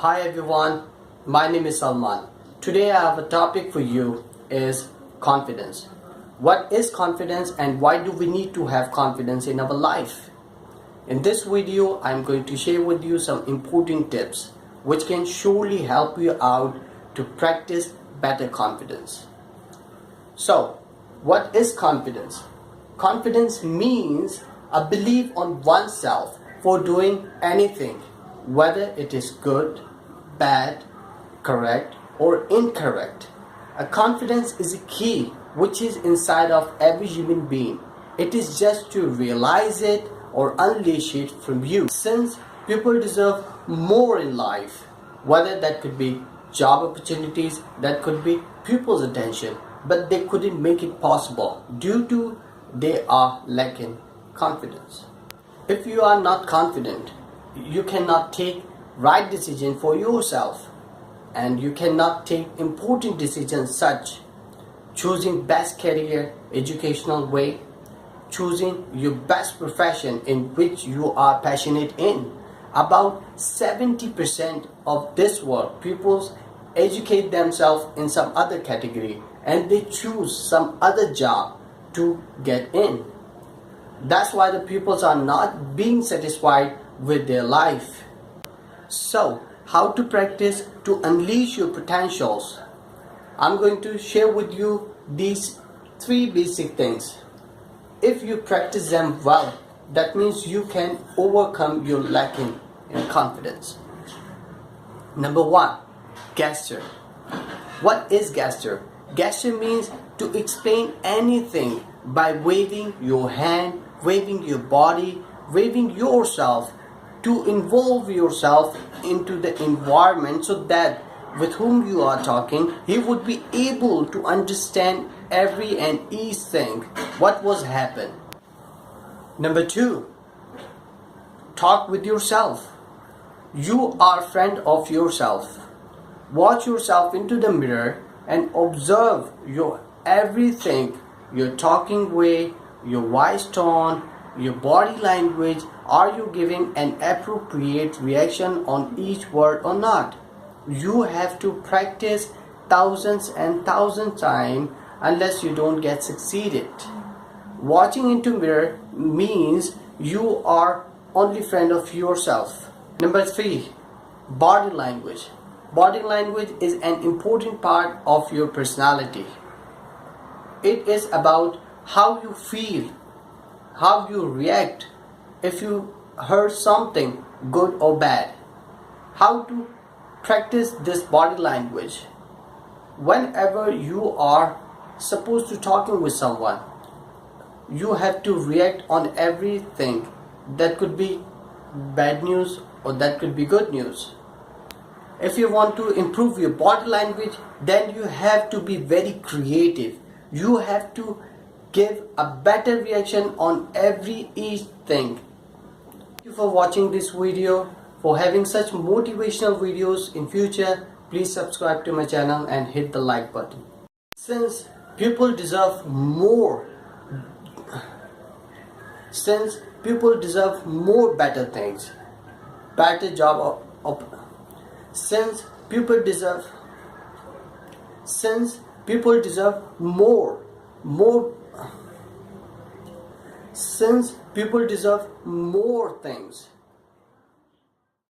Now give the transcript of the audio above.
Hi everyone, my name is Salman. Today I have a topic for you is confidence. What is confidence and why do we need to have confidence in our life? In this video, I'm going to share with you some important tips which can surely help you out to practice better confidence. So, what is confidence? Confidence means a belief on oneself for doing anything, whether it is good, bad, correct, or incorrect. A confidence is a key which is inside of every human being. It is just to realize it or unleash it from you. Since people deserve more in life, whether that could be job opportunities, that could be people's attention, but they couldn't make it possible due to they are lacking confidence. If you are not confident, you cannot take right decision for yourself, and you cannot take important decisions such choosing best career, educational way, choosing your best profession in which you are passionate in. About 70% of this world, people educate themselves in some other category and they choose some other job to get in. That's why the peoples are not being satisfied with their life. So, how to practice to unleash your potentials? I'm going to share with you these 3 basic things. If you practice them well, that means you can overcome your lacking in confidence. Number 1, gesture. What is gesture? Gesture means to explain anything by waving your hand, waving your body, waving yourself, to involve yourself into the environment so that with whom you are talking, he would be able to understand every and each thing what was happened. Number 2, talk with yourself. You are friend of yourself. Watch yourself into the mirror and observe your everything, your talking way, your voice tone, your body language. Are you giving an appropriate reaction on each word or not? You have to practice thousands and thousands times unless you don't get succeeded. Watching into mirror means you are only friend of yourself. Number 3, body language. Body language is an important part of your personality. It is about how you feel, how you react, if you heard something good or bad. How to practice this body language? Whenever you are supposed to talking with someone, you have to react on everything. That could be bad news or that could be good news. If you want to improve your body language, then you have to be very creative. You have to give a better reaction on every each thing. Thank you for watching this video. For having such motivational videos in future, please subscribe to my channel and hit the like button. Since people deserve more better things, better job since people deserve more since people deserve more things.